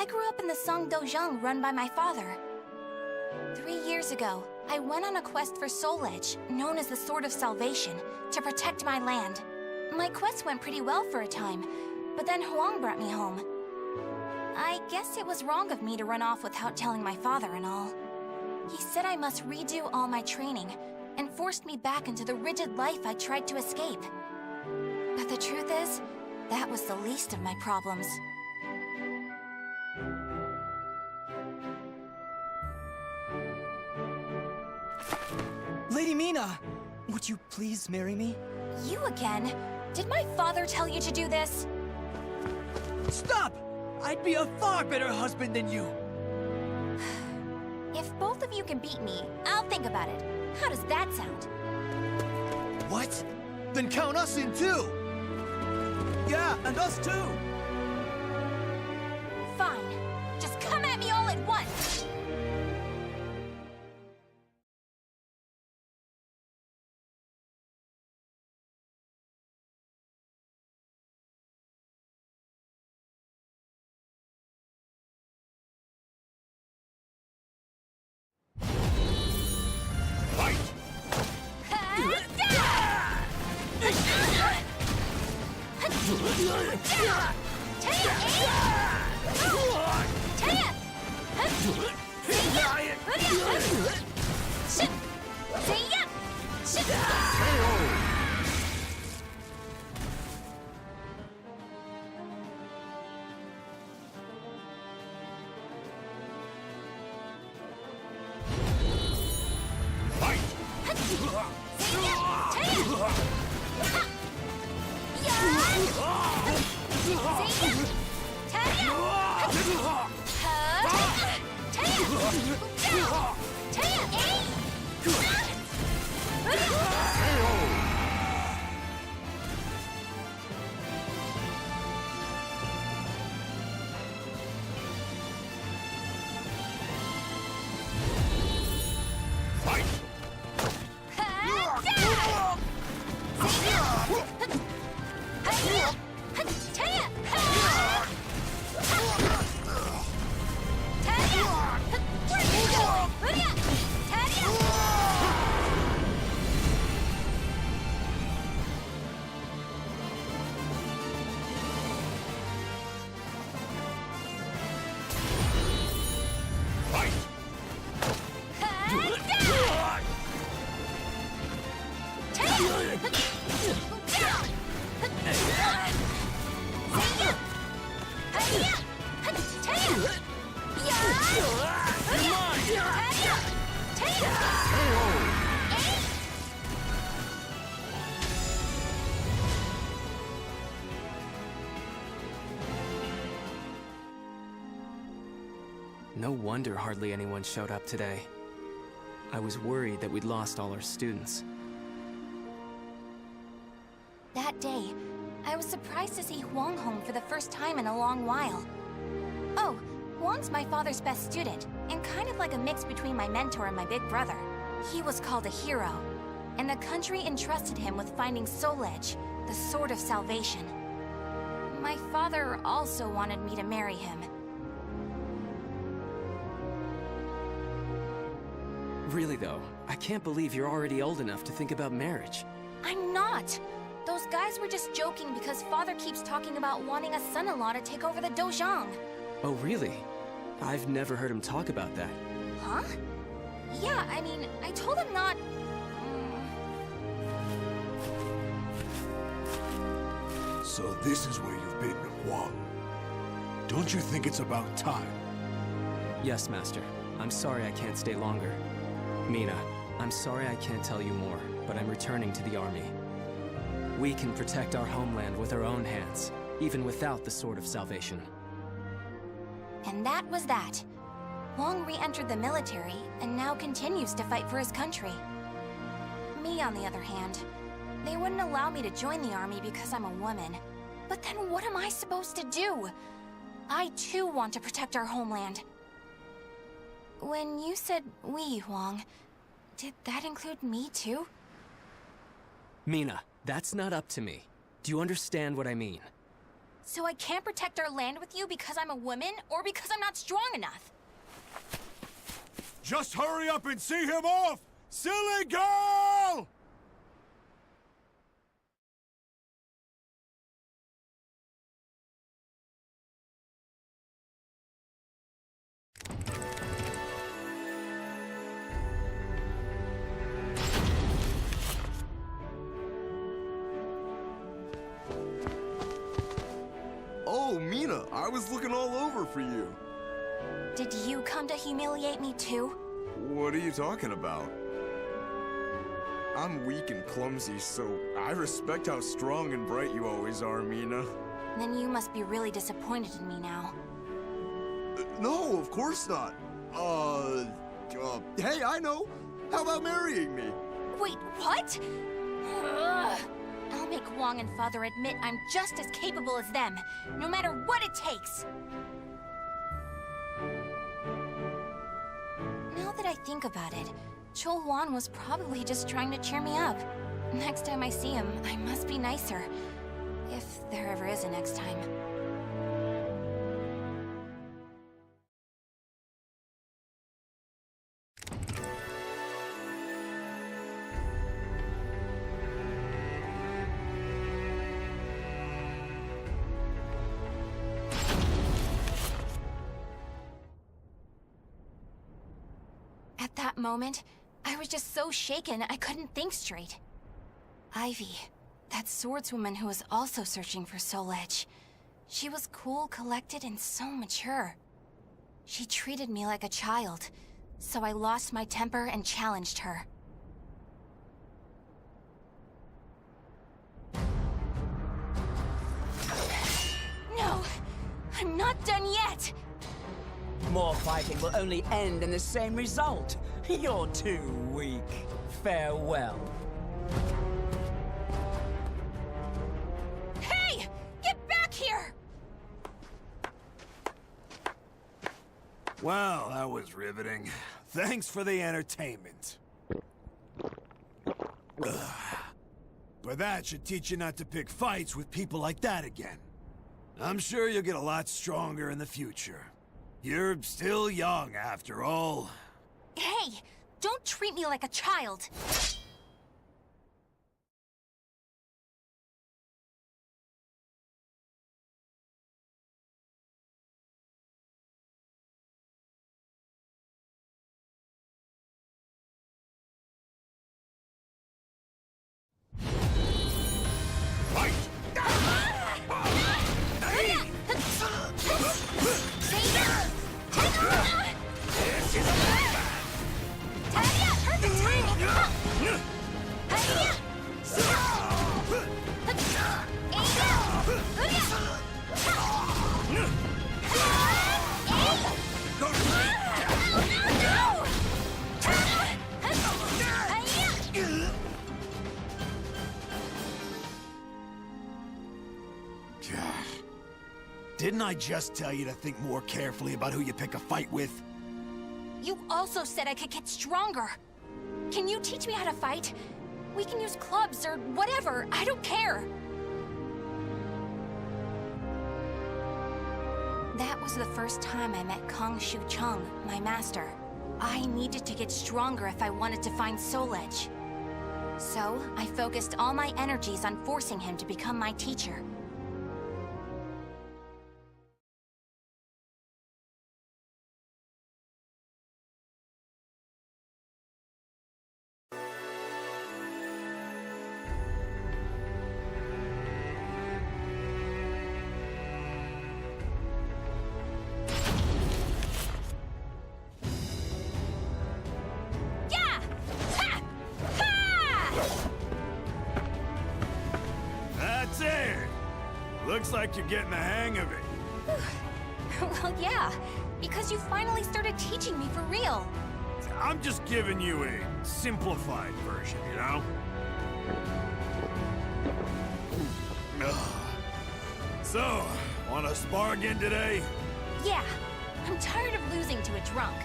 I grew up in the Seong Dojang run by my father. 3 years ago, I went on a quest for Soul Edge, known as the Sword of Salvation, to protect my land. My quest went pretty well for a time, but then Huang brought me home. I guess it was wrong of me to run off without telling my father and all. He said I must redo all my training, and forced me back into the rigid life I tried to escape. But the truth is, that was the least of my problems. Lady Mina! Would you please marry me? You again? Did my father tell you to do this? Stop! I'd be a far better husband than you! If both of you can beat me, I'll think about it. How does that sound? What? Then count us in too! Yeah, and us too! Fine. Just come at me all at once! No wonder hardly anyone showed up today. I was worried that we'd lost all our students. That day, I was surprised to see Huang home for the first time in a long while. Oh, Huang's my father's best student, and kind of like a mix between my mentor and my big brother. He was called a hero, and the country entrusted him with finding Soul Edge, the Sword of Salvation. My father also wanted me to marry him. Really though, I can't believe you're already old enough to think about marriage. I'm not! Those guys were just joking because father keeps talking about wanting a son-in-law to take over the Dojang. Oh really? I've never heard him talk about that. Huh? Yeah, I mean, I told him not... So this is where you've been, Huang. Don't you think it's about time? Yes, Master. I'm sorry I can't stay longer. Mina, I'm sorry I can't tell you more, but I'm returning to the army. We can protect our homeland with our own hands, even without the Sword of Salvation. And that was that. Huang re-entered the military, and now continues to fight for his country. Me, on the other hand, they wouldn't allow me to join the army because I'm a woman. But then what am I supposed to do? I too want to protect our homeland. When you said we, Huang, did that include me too? Mina, that's not up to me. Do you understand what I mean? So I can't protect our land with you because I'm a woman or because I'm not strong enough? Just hurry up and see him off! Silly girl! Oh, Mina, I was looking all over for you. Did you come to humiliate me too? What are you talking about? I'm weak and clumsy, so I respect how strong and bright you always are, Mina. Then you must be really disappointed in me now. No, of course not. Hey, I know. How about marrying me? Wait, what? Ugh. I'll make Wong and Father admit I'm just as capable as them, no matter what it takes. Now that I think about it, Chol Wan was probably just trying to cheer me up. Next time I see him, I must be nicer. If there ever is a next time. At that moment, I was just so shaken I couldn't think straight. Ivy, that swordswoman who was also searching for Soul Edge. She was cool, collected, and so mature. She treated me like a child, so I lost my temper and challenged her. No! I'm not done yet! More fighting will only end in the same result. You're too weak. Farewell. Hey! Get back here! Well, that was riveting. Thanks for the entertainment. Ugh. But that should teach you not to pick fights with people like that again. I'm sure you'll get a lot stronger in the future. You're still young, after all. Hey! Don't treat me like a child! Fight! Didn't I just tell you to think more carefully about who you pick a fight with? You also said I could get stronger. Can you teach me how to fight? We can use clubs or whatever, I don't care. That was the first time I met Kong Shu Chung, my master. I needed to get stronger if I wanted to find Soul Edge. So, I focused all my energies on forcing him to become my teacher. That's it! Looks like you're getting the hang of it. Well, yeah, because you finally started teaching me for real. I'm just giving you a simplified version, you know? So, wanna spar again today? Yeah, I'm tired of losing to a drunk.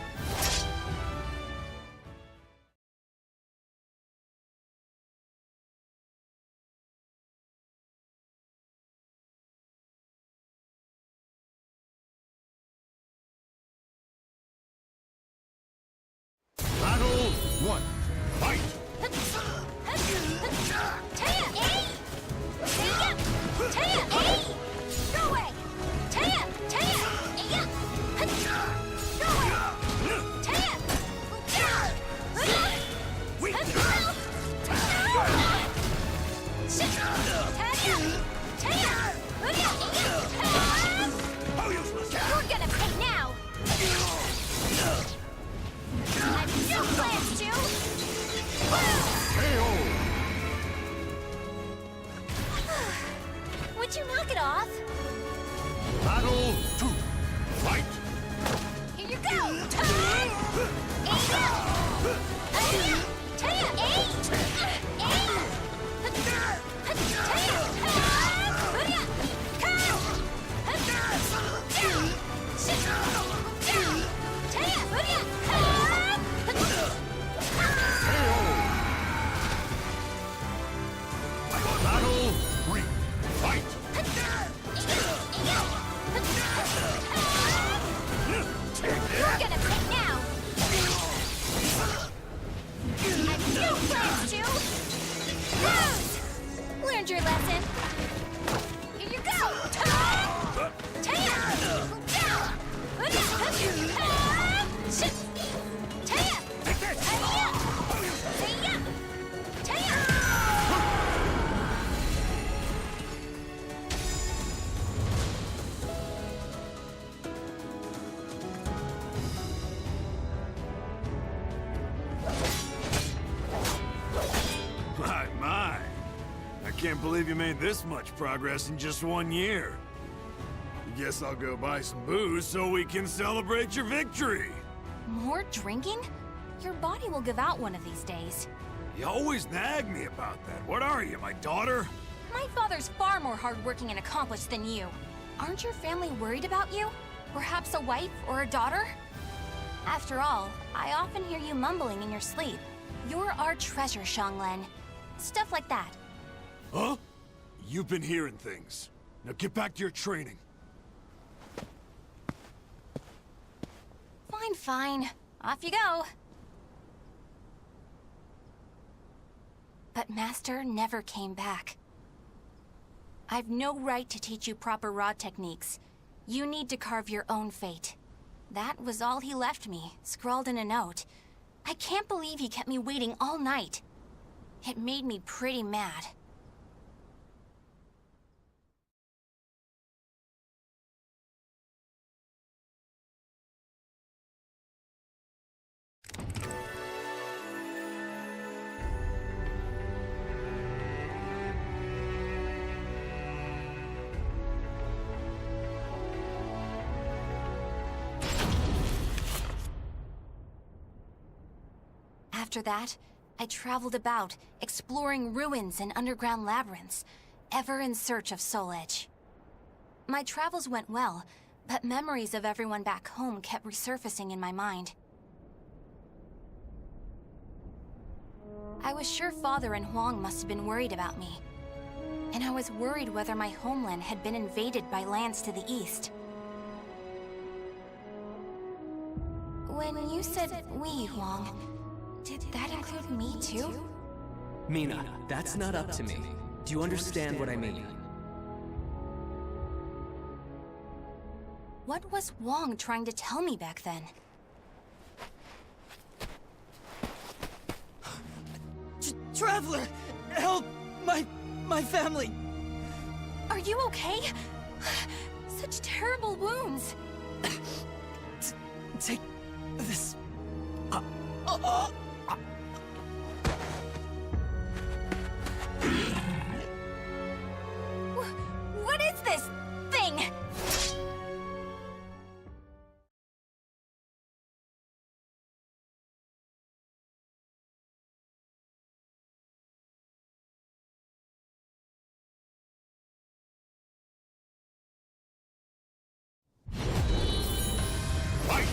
one, fight! Taya! Taya! Go away! Taya! Taya! Go away! Taya! You're gonna pay now! I've no plans to! Would you knock it off? Battle 2, fight! Here you go! Time! Taya! Battle 3, fight! You're gonna pay now! I've no plans to! Lose! Learned your lesson. Here you go! Taya! Taya! My. I can't believe you made this much progress in just 1 year. Guess I'll go buy some booze so we can celebrate your victory. More drinking? Your body will give out one of these days. You always nag me about that. What are you, my daughter? My father's far more hardworking and accomplished than you. Aren't your family worried about you? Perhaps a wife or a daughter? After all, I often hear you mumbling in your sleep. You're our treasure, Seong. Stuff like that. Huh? You've been hearing things. Now get back to your training. Fine, fine. Off you go. But Master never came back. I've no right to teach you proper rod techniques. You need to carve your own fate. That was all he left me, scrawled in a note. I can't believe he kept me waiting all night. It made me pretty mad. After that, I traveled about, exploring ruins and underground labyrinths, ever in search of Soul Edge. My travels went well, but memories of everyone back home kept resurfacing in my mind. I was sure Father and Huang must have been worried about me. And I was worried whether my homeland had been invaded by lands to the east. When you said we, Huang, did that include me too? Mina, that's not up to me. Do you understand what I mean? What was Wong trying to tell me back then? Traveler! Help! My family! Are you okay? Such terrible wounds. Take this. What is this thing? Fight!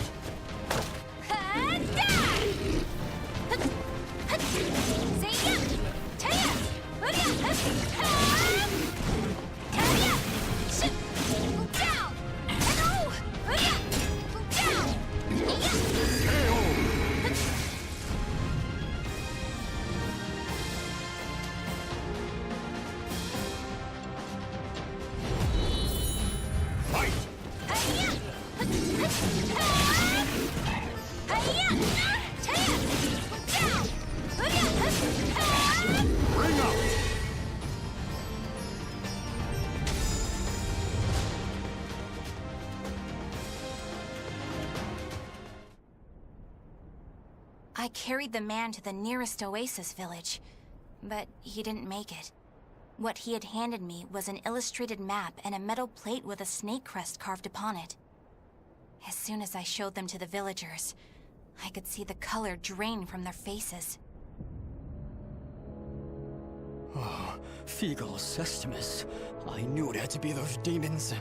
carried the man to the nearest oasis village, but he didn't make it. What he had handed me was an illustrated map and a metal plate with a snake crest carved upon it. As soon as I showed them to the villagers, I could see the color drain from their faces. Oh, Feegle Sestimus. I knew it had to be those demons.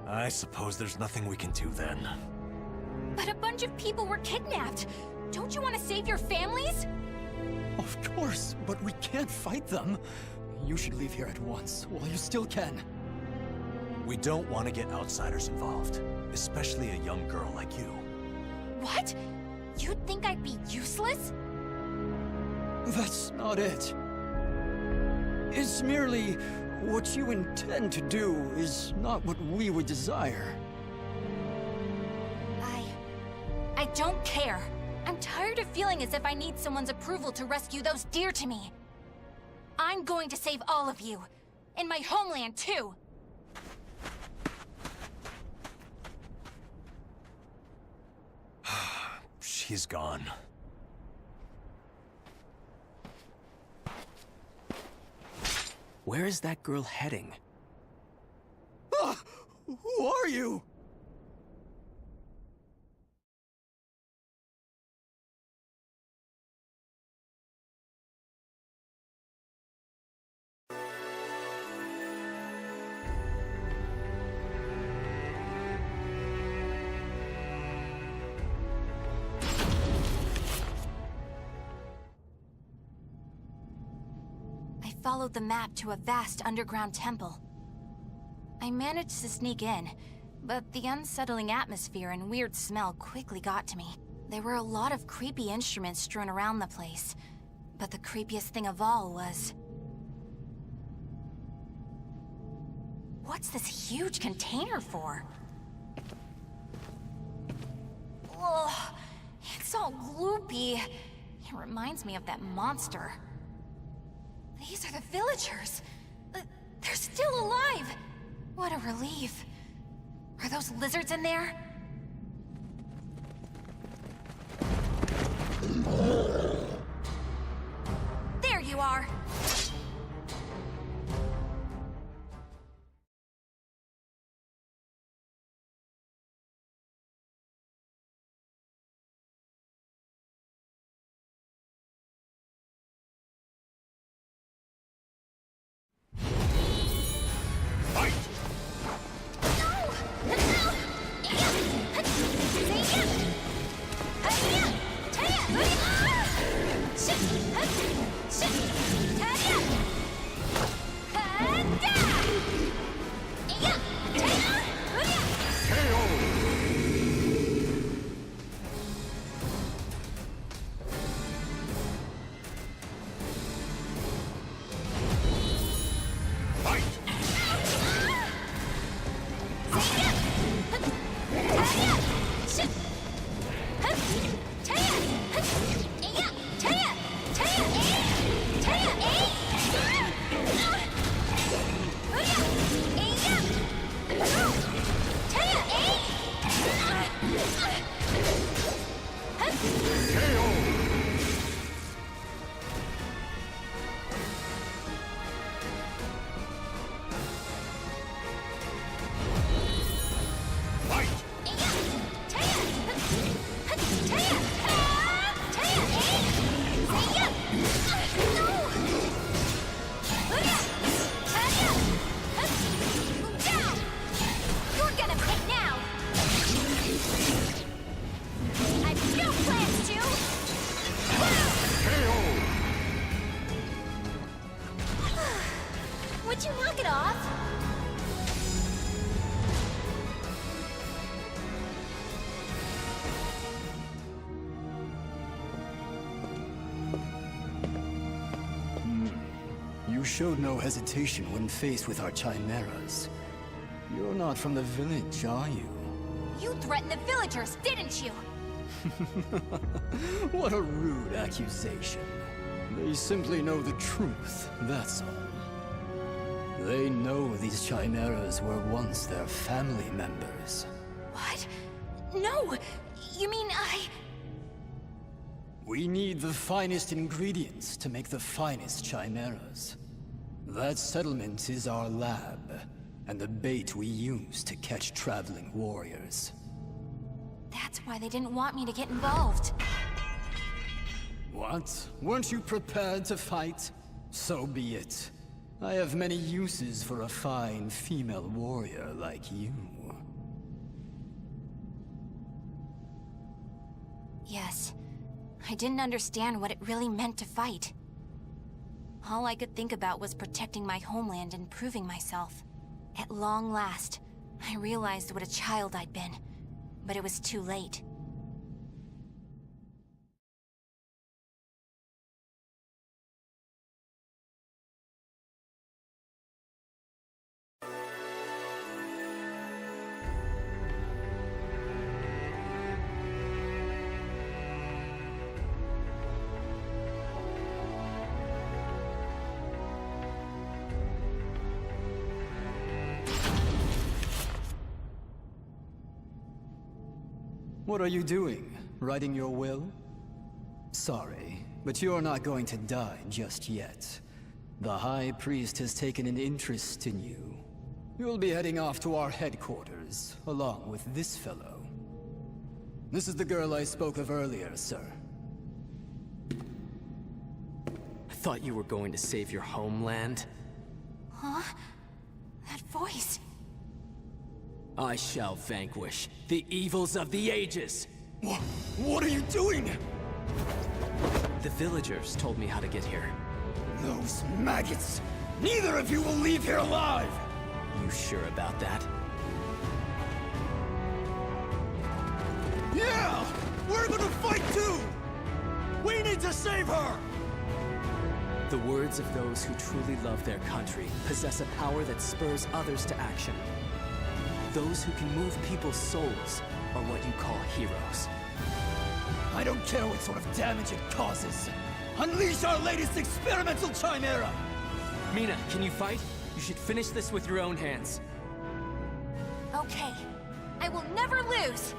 I suppose there's nothing we can do then. But a bunch of people were kidnapped! Don't you want to save your families? Of course, but we can't fight them. You should leave here at once, while you still can. We don't want to get outsiders involved, especially a young girl like you. What? You'd think I'd be useless? That's not it. It's merely what you intend to do is not what we would desire. I don't care. I'm tired of feeling as if I need someone's approval to rescue those dear to me. I'm going to save all of you. And my homeland, too. She's gone. Where is that girl heading? Ah! Who are you? I followed the map to a vast underground temple. I managed to sneak in, but the unsettling atmosphere and weird smell quickly got to me. There were a lot of creepy instruments strewn around the place, but the creepiest thing of all was... What's this huge container for? Ugh, it's all gloopy. It reminds me of that monster. These are the villagers. They're still alive. What a relief. Are those lizards in there? There you are. Would you knock it off? You showed no hesitation when faced with our chimeras. You're not from the village, are you? You threatened the villagers, didn't you? What a rude accusation. They simply know the truth, that's all. They know these chimeras were once their family members. What? No! You mean We need the finest ingredients to make the finest chimeras. That settlement is our lab, and the bait we use to catch traveling warriors. That's why they didn't want me to get involved. What? Weren't you prepared to fight? So be it. I have many uses for a fine female warrior like you. Yes. I didn't understand what it really meant to fight. All I could think about was protecting my homeland and proving myself. At long last, I realized what a child I'd been, but it was too late. What are you doing? Writing your will? Sorry, but you're not going to die just yet. The High Priest has taken an interest in you. You'll be heading off to our headquarters, along with this fellow. This is the girl I spoke of earlier, sir. I thought you were going to save your homeland. Huh? That voice... I shall vanquish the evils of the ages! What are you doing? The villagers told me how to get here. Those maggots! Neither of you will leave here alive! You sure about that? Yeah! We're gonna fight too! We need to save her! The words of those who truly love their country possess a power that spurs others to action. Those who can move people's souls are what you call heroes. I don't care what sort of damage it causes. Unleash our latest experimental chimera! Mina, can you fight? You should finish this with your own hands. Okay. I will never lose!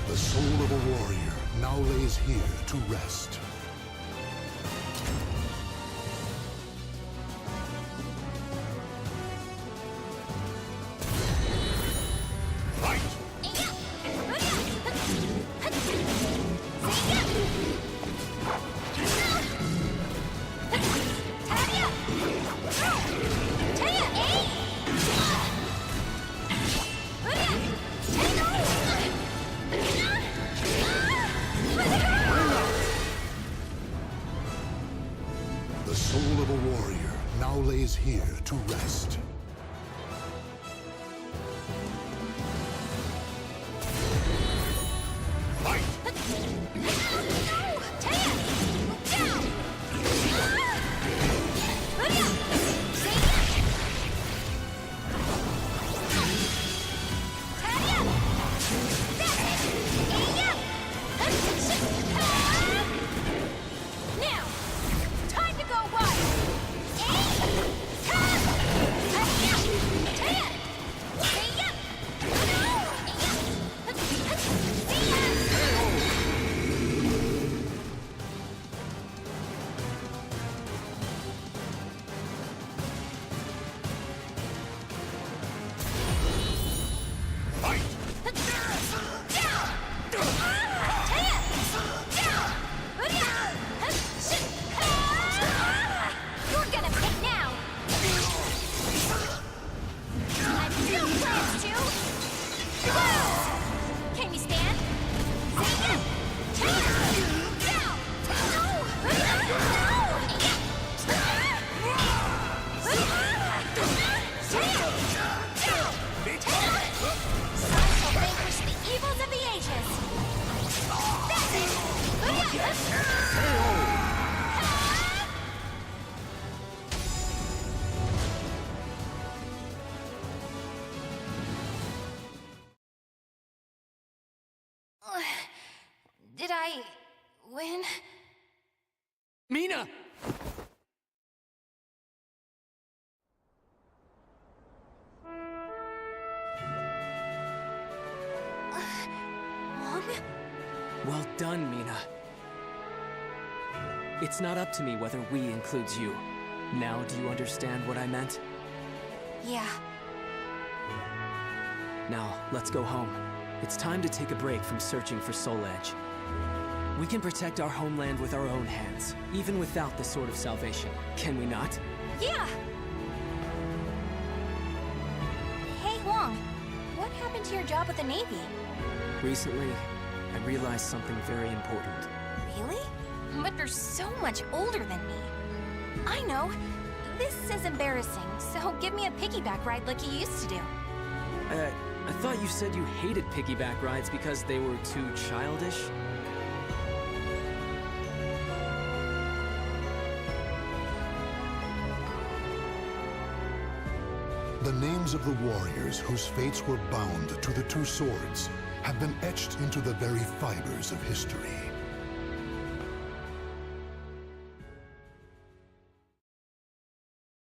The soul of a warrior now lays here to rest. The soul of a warrior now lays here to rest. Whoa! Did I win? Mina! Mom? Well done, Mina. It's not up to me whether we includes you. Now do you understand what I meant? Yeah. Now, let's go home. It's time to take a break from searching for Soul Edge. We can protect our homeland with our own hands, even without the Sword of Salvation. Can we not? Yeah! Hey, Huang. What happened to your job with the Navy? Recently, I realized something very important. Really? But you're so much older than me. I know. This is embarrassing, so give me a piggyback ride like you used to do. I thought you said you hated piggyback rides because they were too childish? The names of the warriors whose fates were bound to the two swords have been etched into the very fibers of history.